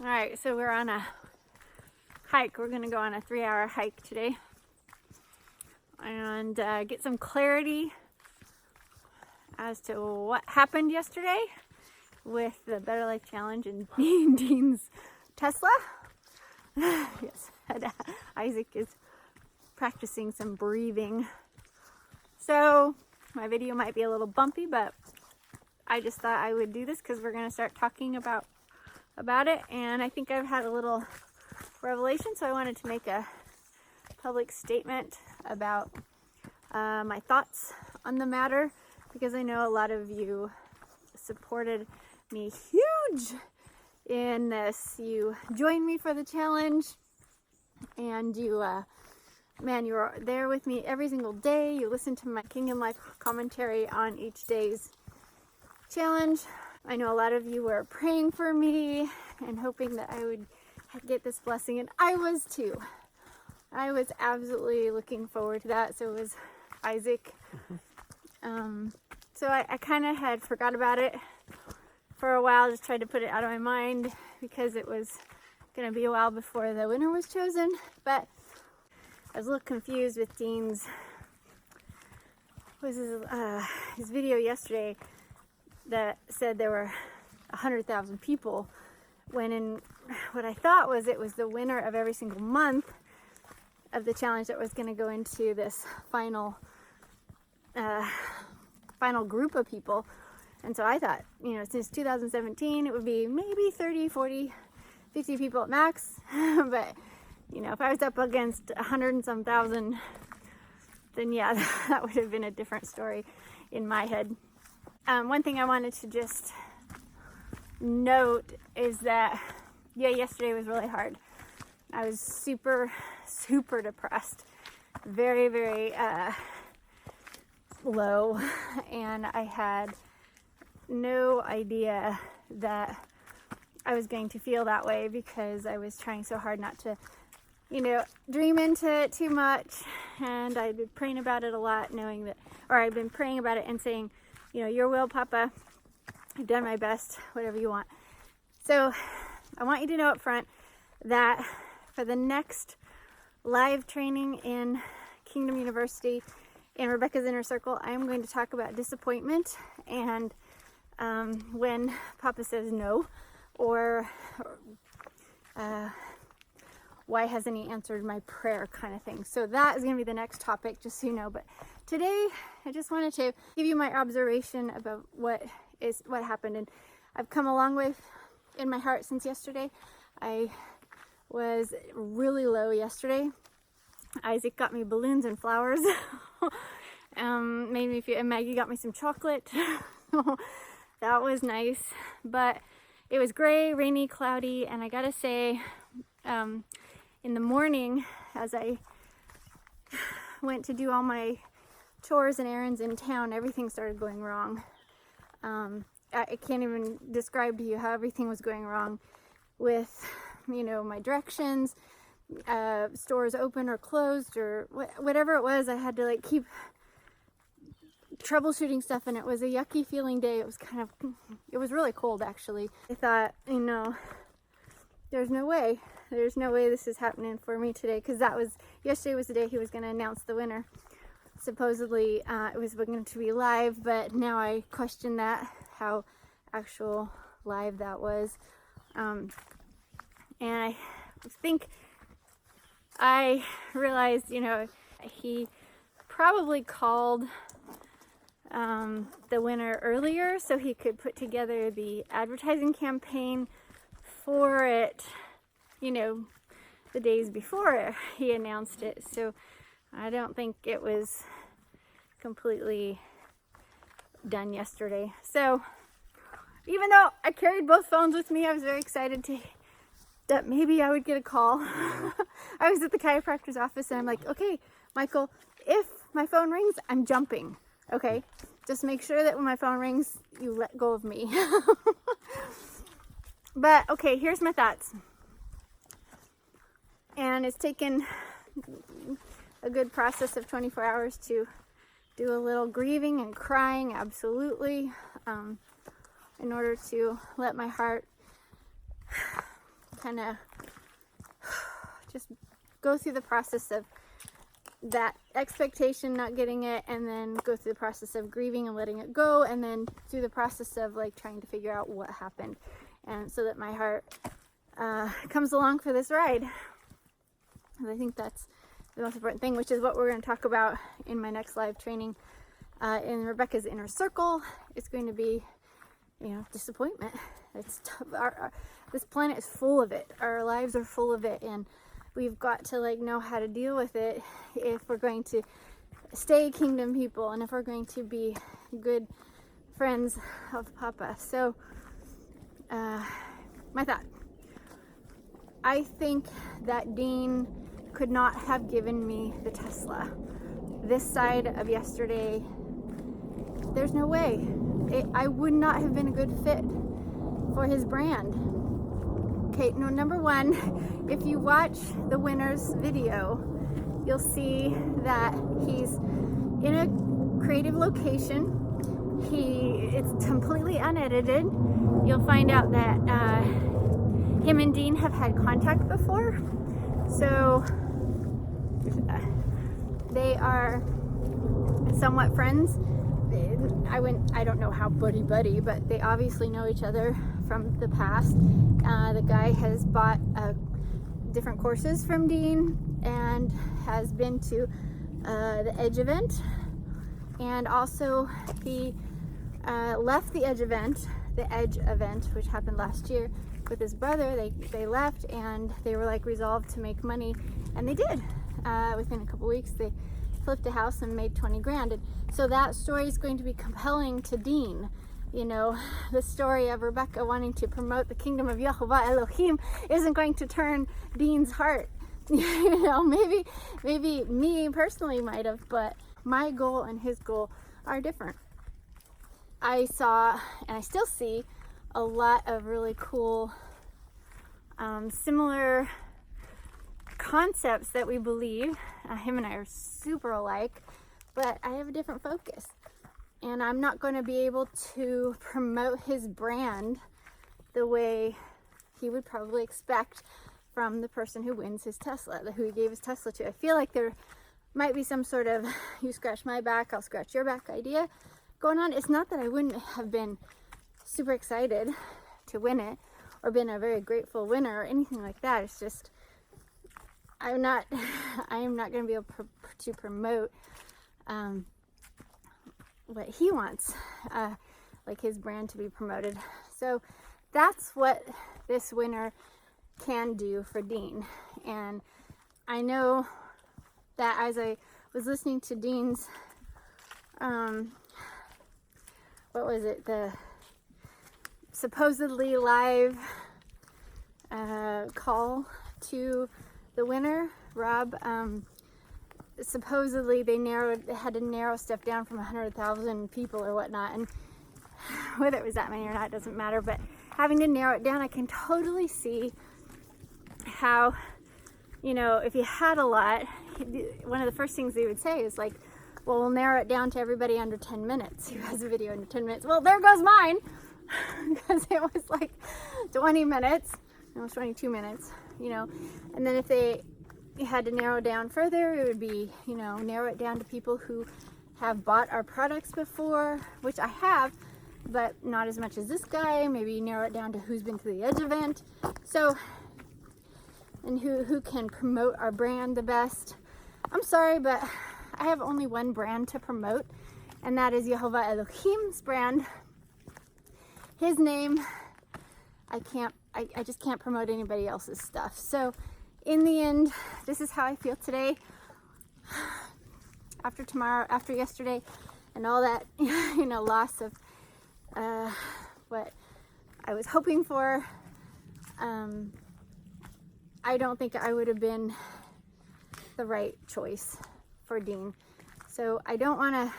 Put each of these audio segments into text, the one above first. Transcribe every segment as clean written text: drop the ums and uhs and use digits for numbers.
All right, so we're on a hike. We're going to go on a 3-hour hike today and get some clarity as to what happened yesterday with the Better Life Challenge and Dean's Tesla. Yes, Isaac is practicing some breathing. So my video might be a little bumpy, but I just thought I would do this because we're going to start talking about it, and I think I've had a little revelation, so I wanted to make a public statement about my thoughts on the matter, because I know a lot of you supported me huge in this. You joined me for the challenge, and you were there with me every single day. You listened to my Kingdom Life commentary on each day's challenge. I know a lot of you were praying for me and hoping that I would get this blessing, and I was too. I was absolutely looking forward to that. So was Isaac. So I kind of had forgot about it for a while, just tried to put it out of my mind because it was going to be a while before the winner was chosen. But I was a little confused with Dean's his video yesterday that said there were 100,000 people, when in what I thought was it was the winner of every single month of the challenge that was going to go into this final group of people. And so I thought, since 2017 it would be maybe 30, 40, 50 people at max. But if I was up against 100 and some thousand, then yeah, that would have been a different story in my head. One thing I wanted to just note is that, yesterday was really hard. I was super, super depressed, very, very low, and I had no idea that I was going to feel that way because I was trying so hard not to, dream into it too much, and I'd been praying about it a lot, I'd been praying about it and saying, your will, Papa. I've done my best, whatever you want. So I want you to know up front that for the next live training in Kingdom University in Rebekah's Inner Circle, I'm going to talk about disappointment and when Papa says no, or why hasn't he answered my prayer kind of thing. So that is going to be the next topic, just so you know. But today I just wanted to give you my observation about what happened, and I've come a long way in my heart since yesterday. I was really low yesterday. Isaac got me balloons and flowers. Made me feel, and Maggie got me some chocolate. That was nice, but it was gray, rainy, cloudy, and I gotta say, in the morning, as I went to do all my chores and errands in town, everything started going wrong. I can't even describe to you how everything was going wrong with, my directions, stores open or closed, or whatever it was. I had to keep troubleshooting stuff, and it was a yucky feeling day. It was really cold, actually. I thought, there's no way this is happening for me today, because yesterday was the day he was going to announce the winner. Supposedly it was going to be live, but now I question that, how actual live that was. And I think I realized, he probably called the winner earlier so he could put together the advertising campaign for it, the days before he announced it. So I don't think it was completely done yesterday. So even though I carried both phones with me, I was very excited that maybe I would get a call. I was at the chiropractor's office, and I'm like, okay, Michael, if my phone rings, I'm jumping. Okay, just make sure that when my phone rings, you let go of me. But okay, here's my thoughts. And it's taken a good process of 24 hours to do a little grieving and crying, absolutely, in order to let my heart kind of just go through the process of that expectation, not getting it, and then go through the process of grieving and letting it go, and then through the process of like trying to figure out what happened, and so that my heart comes along for this ride. And I think that's the most important thing, which is what we're going to talk about in my next live training in Rebekah's inner circle. It's going to be, disappointment. It's tough. This planet is full of it. Our lives are full of it, and we've got to like know how to deal with it if we're going to stay kingdom people and if we're going to be good friends of Papa. So my thought, I think that Dean could not have given me the Tesla this side of yesterday. There's no way. I would not have been a good fit for his brand. Okay, no, number one, if you watch the winner's video, you'll see that he's in a creative location. It's completely unedited. You'll find out that him and Dean have had contact before. So they are somewhat friends. I don't know how buddy, but they obviously know each other from the past. The guy has bought different courses from Dean and has been to the Edge event, and also he left the Edge event, which happened last year, with his brother. They left and they were like resolved to make money, and they did. Within a couple weeks they flipped a house and made 20 grand. And so that story is going to be compelling to Dean. The story of Rebekah wanting to promote the kingdom of Yahshua Elohim isn't going to turn Dean's heart. Maybe me personally might have, but my goal and his goal are different. I saw, and I still see, a lot of really cool, similar concepts that we believe. Him and I are super alike, but I have a different focus. And I'm not going to be able to promote his brand the way he would probably expect from the person who wins his Tesla, who he gave his Tesla to. I feel like there might be some sort of you scratch my back, I'll scratch your back idea going on. It's not that I wouldn't have been super excited to win it or been a very grateful winner or anything like that. It's just I am not going to be able to promote what he wants, like his brand to be promoted. So that's what this winner can do for Dean. And I know that as I was listening to Dean's, what was it, the supposedly live call to the winner, Rob, supposedly they had to narrow stuff down from 100,000 people or whatnot, and whether it was that many or not doesn't matter, but having to narrow it down, I can totally see how, if you had a lot, one of the first things they would say is like, well, we'll narrow it down to everybody under 10 minutes who has a video under 10 minutes. Well, there goes mine, because it was like 20 minutes, almost 22 minutes, and then if they had to narrow down further, it would be, narrow it down to people who have bought our products before, which I have, but not as much as this guy. Maybe narrow it down to who's been to the Edge event. So, and who can promote our brand the best. I'm sorry, but I have only one brand to promote, and that is Yahweh Elohim's brand. His name, I just can't promote anybody else's stuff. So in the end, this is how I feel today, after yesterday, and all that, loss of what I was hoping for. I don't think I would have been the right choice for Dean. So I don't want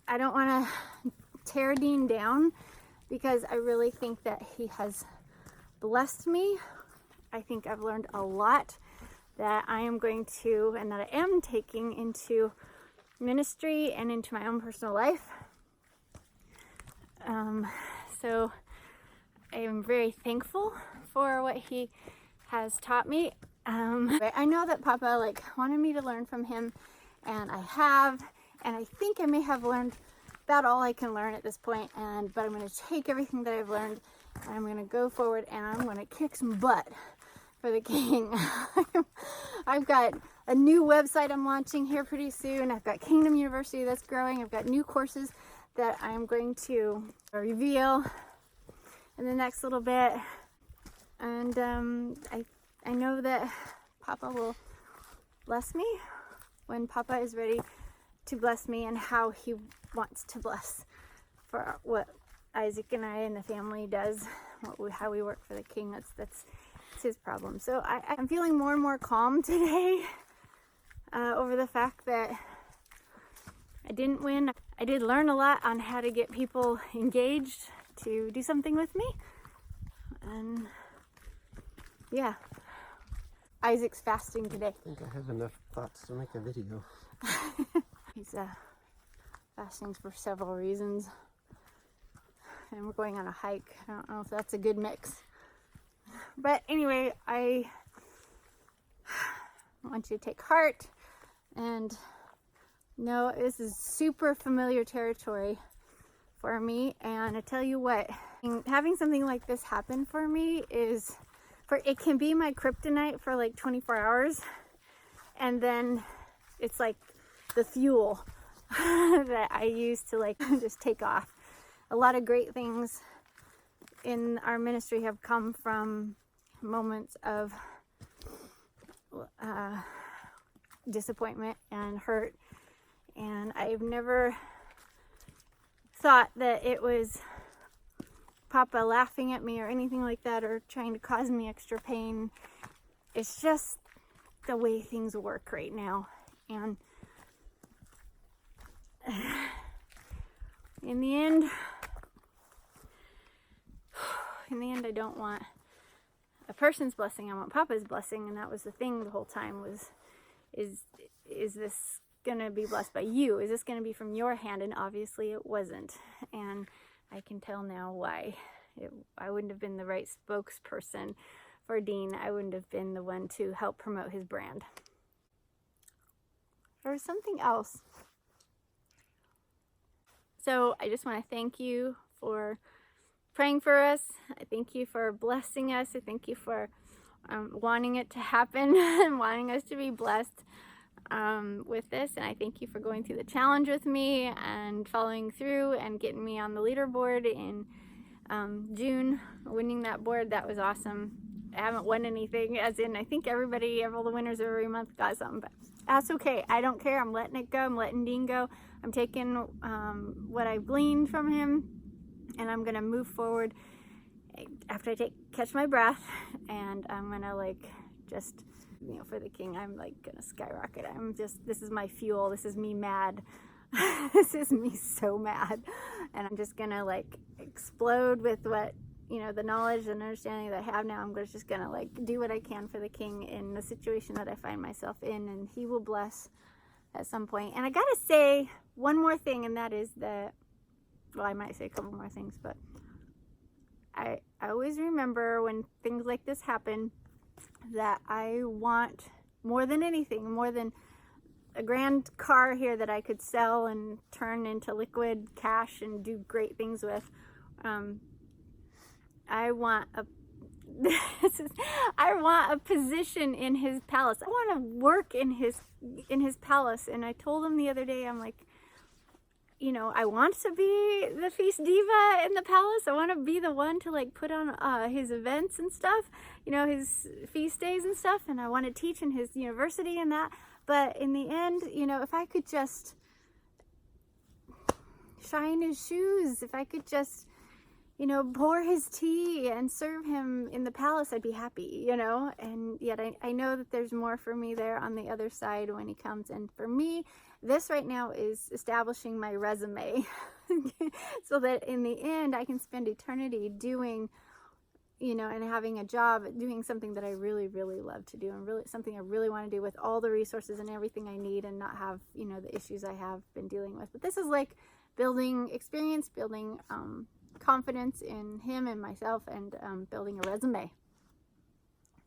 to tear Dean down, because I really think that he has blessed me. I think I've learned a lot that I am going to, and that I am taking into ministry and into my own personal life. So am very thankful for what he has taught me. I know that Papa wanted me to learn from him, and I have, and I think I may have learned about all I can learn at this point, but I'm going to take everything that I've learned and I'm going to go forward and I'm going to kick some butt for the King. I've got a new website I'm launching here pretty soon. I've got Kingdom University that's growing. I've got new courses that I'm going to reveal in the next little bit. And I know that Papa will bless me when Papa is ready to bless me, and how he wants to bless for what Isaac and I and the family does, how we work for the King. That's his problem. So I'm feeling more and more calm today over the fact that I didn't win. I did learn a lot on how to get people engaged to do something with me. And yeah, Isaac's fasting today. I think I have enough thoughts to make a video. He's fasting for several reasons. And we're going on a hike. I don't know if that's a good mix. But anyway, I want you to take heart and know this is super familiar territory for me. And I tell you what, having something like this happen for me it can be my kryptonite for 24 hours. And then it's like the fuel that I use to just take off. A lot of great things in our ministry have come from moments of disappointment and hurt, and I've never thought that it was Papa laughing at me or anything like that, or trying to cause me extra pain. It's just the way things work right now. And in the end, I don't want a person's blessing. I want Papa's blessing, and that was the thing the whole time is this gonna be blessed by you? Is this gonna be from your hand? And obviously it wasn't. And I can tell now why. I wouldn't have been the right spokesperson for Dean. I wouldn't have been the one to help promote his brand. There was something else. So I just want to thank you for praying for us. I thank you for blessing us. I thank you for wanting it to happen and wanting us to be blessed with this. And I thank you for going through the challenge with me and following through and getting me on the leaderboard in June, winning that board. That was awesome. I haven't won anything, as in I think all the winners every month got something, but that's okay. I don't care. I'm letting it go. I'm letting Dean go. I'm taking what I've gleaned from him, and I'm gonna move forward after I catch my breath, and I'm gonna just, for the King, I'm gonna skyrocket. This is my fuel. This is me mad. This is me so mad, and I'm just gonna explode with what, the knowledge and understanding that I have now. I'm just gonna do what I can for the King in the situation that I find myself in, and he will bless at some point. And I gotta say one more thing, and that is that, well, I might say a couple more things, but I always remember when things like this happen that I want more than anything, more than a grand car here that I could sell and turn into liquid cash and do great things with. I want a position in his palace. I want to work in his palace. And I told him the other day, I'm like, I want to be the feast diva in the palace. I want to be the one to put on his events and stuff, his feast days and stuff. And I want to teach in his university and that. But in the end, if I could just shine his shoes, if I could just, pour his tea and serve him in the palace, I'd be happy, and yet I know that there's more for me there on the other side when he comes. And for me, this right now is establishing my resume so that in the end I can spend eternity doing, and having a job doing something that I really, really love to do, and really something I really want to do with all the resources and everything I need, and not have, the issues I have been dealing with. But this is building experience, building confidence in him and myself, and building a resume.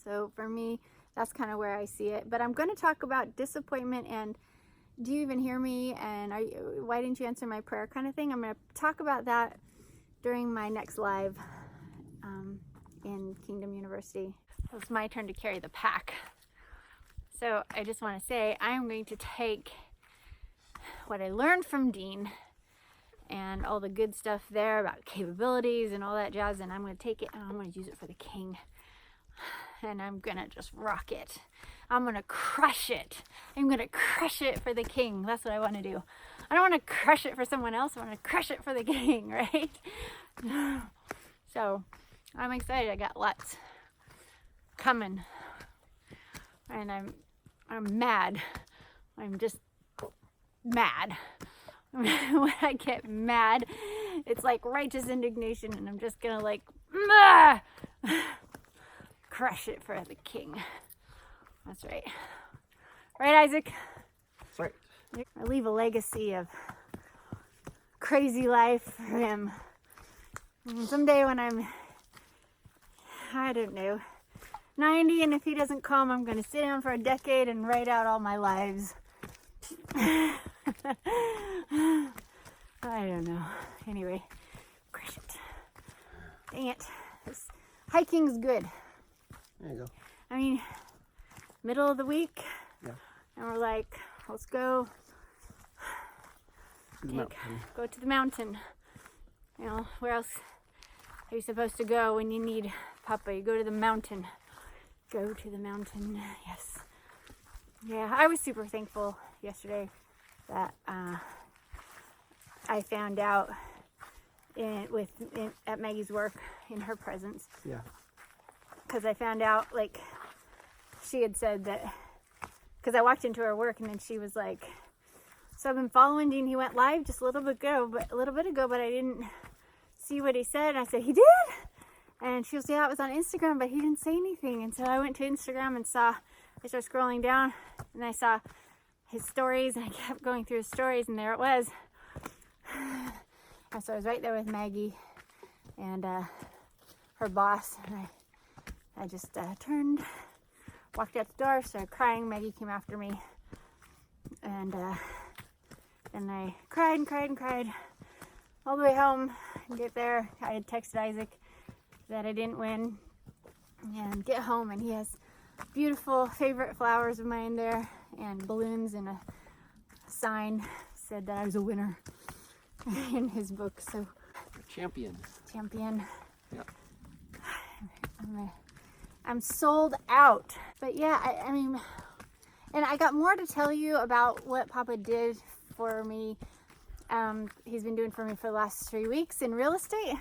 So for me, that's kind of where I see it. But I'm going to talk about disappointment and do you even hear me? And why didn't you answer my prayer kind of thing? I'm going to talk about that during my next live in Kingdom University. It's my turn to carry the pack. So I just want to say I am going to take what I learned from Dean and all the good stuff there about capabilities and all that jazz, and I'm going to take it and I'm going to use it for the King. And I'm going to just rock it. I'm going to crush it. I'm going to crush it for the King. That's what I want to do. I don't want to crush it for someone else. I want to crush it for the King, right? So I'm excited. I got lots coming. And I'm mad. I'm just mad. When I get mad, it's like righteous indignation, and I'm just going to like, crush it for the King. That's right. Right, Isaac? That's right. I leave a legacy of crazy life for him. And someday when I'm, I don't know, 90, and if he doesn't come, I'm going to sit down for a decade and write out all my lives. I don't know. Anyway, crush it. Dang it. This hiking's good. There you go. I mean, middle of the week, Yeah. and we're like, let's go go to the mountain. You know, where else are you supposed to go when you need Papa? You go to the mountain. Go to the mountain, yes. Yeah, I was super thankful yesterday that I found out at Maggie's work, in her presence. Yeah. Because I found out, like, she had said that, because I walked into her work and then she was like, so I've been following Dean. He went live just a little bit ago, but I didn't see what he said. And I said, he did? And she was, yeah, it was on Instagram, but he didn't say anything. And so I went to Instagram and I started scrolling down and I saw his stories, and I kept going through his stories, and there it was. And so I was right there with Maggie and her boss, and I just turned, walked out the door, started crying. Maggie came after me, and then I cried all the way home. And get there, I had texted Isaac that I didn't win, and get home, and he has beautiful favorite flowers of mine there, and balloons, and a sign said that I was a winner in his book. So Champion. Yeah. I'm sold out. But yeah, I mean, and I got more to tell you about what Papa did for me. He's been doing for me for the last 3 weeks in real estate.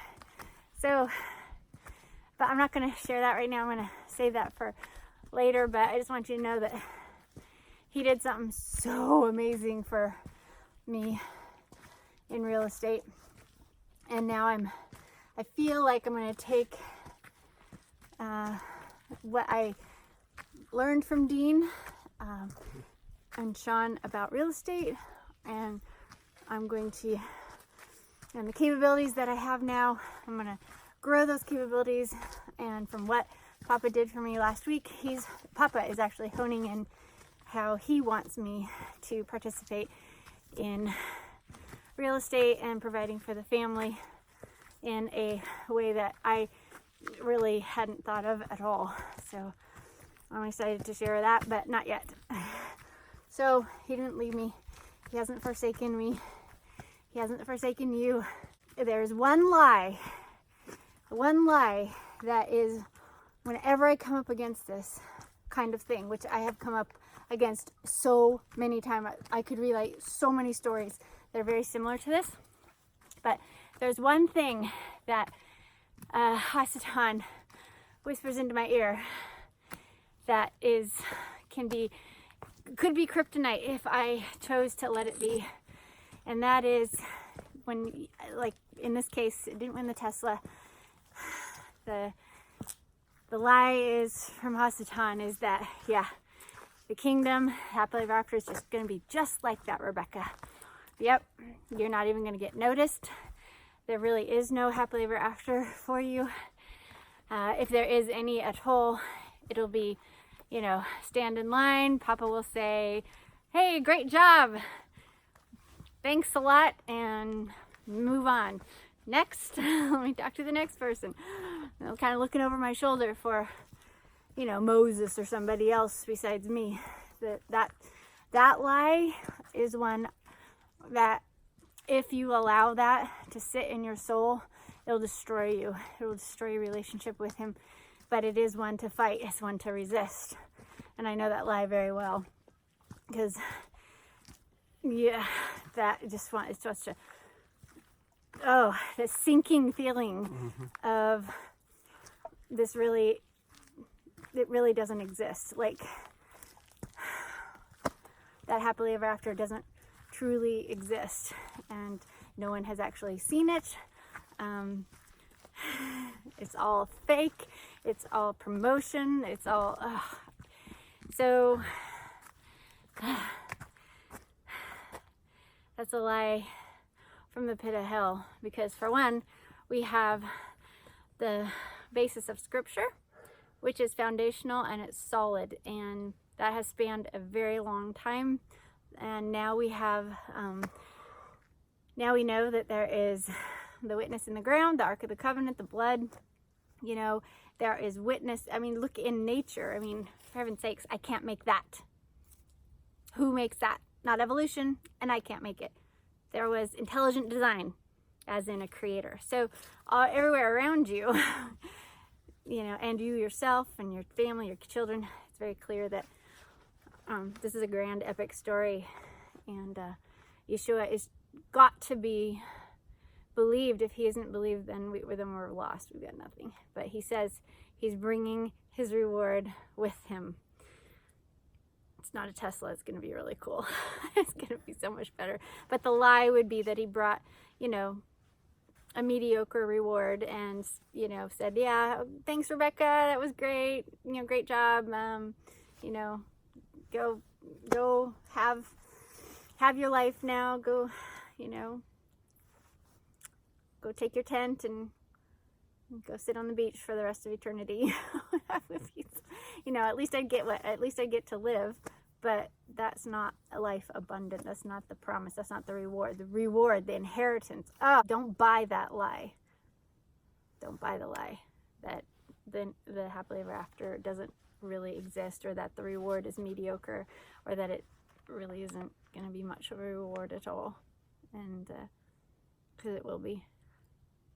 So, but I'm not going to share that right now. I'm going to save that for later. But I just want you to know that he did something so amazing for me in real estate. And now I feel like I'm going to take what I learned from Dean and Sean about real estate, and I'm going to, and the capabilities that I have now, I'm going to grow those capabilities. And from what Papa did for me last week, Papa is actually honing in how he wants me to participate in real estate and providing for the family in a way that I really hadn't thought of at all. So I'm excited to share that, but not yet. So he didn't leave me. He hasn't forsaken me. He hasn't forsaken you. There's one lie that is, whenever I come up against this kind of thing, which I have come up against so many times, I could relate so many stories that are very similar to this, but there's one thing that Hasatan whispers into my ear that could be kryptonite if I chose to let it be. And that is, when, like in this case, it didn't win the Tesla. The lie is from Hasatan is that, yeah, the kingdom, happily ever after, is just going to be just like that, Rebekah. Yep, you're not even going to get noticed. there really is no happily ever after for you. If there is any at all, it'll be, you know, stand in line. Papa will say, hey, great job. Thanks a lot, and move on. Next, let me talk to the next person. I'm kind of looking over my shoulder for, you know, Moses or somebody else besides me. That lie is one that if you allow that to sit in your soul, it'll destroy you. It'll destroy your relationship with him. But it is one to fight. It's one to resist. And I know that lie very well. Because, yeah, that just one, it's such a, oh, the sinking feeling of this really, it really doesn't exist. Like, that happily ever after doesn't truly exist. And no one has actually seen it. It's all fake. It's all promotion. It's all, so that's a lie from the pit of hell, because for one, we have the basis of scripture, which is foundational and it's solid, and that has spanned a very long time. And now we have, now we know that there is the witness in the ground, the Ark of the Covenant, the blood, you know, there is witness. I mean, look in nature. I mean, for heaven's sakes, I can't make that. Who makes that? Not evolution, and I can't make it. There was intelligent design, as in a creator. So everywhere around you, you know, and you yourself and your family, your children, it's very clear that this is a grand epic story, and Yahshua is got to be believed. If he isn't believed, then we're lost. We've got nothing. But he says he's bringing his reward with him. It's not a Tesla. It's going to be really cool. It's going to be so much better. But the lie would be that he brought, you know, a mediocre reward and, you know, said, yeah, thanks, Rebekah. That was great. You know, great job. You know, go have your life now. Go, you know, go take your tent and go sit on the beach for the rest of eternity. You know, at least I get to live. But that's not a life abundant. That's not the promise. That's not the reward. The reward, the inheritance. Oh, don't buy that lie. Don't buy the lie that the happily ever after doesn't really exist, or that the reward is mediocre, or that it really isn't going to be much of a reward at all. And because it will be.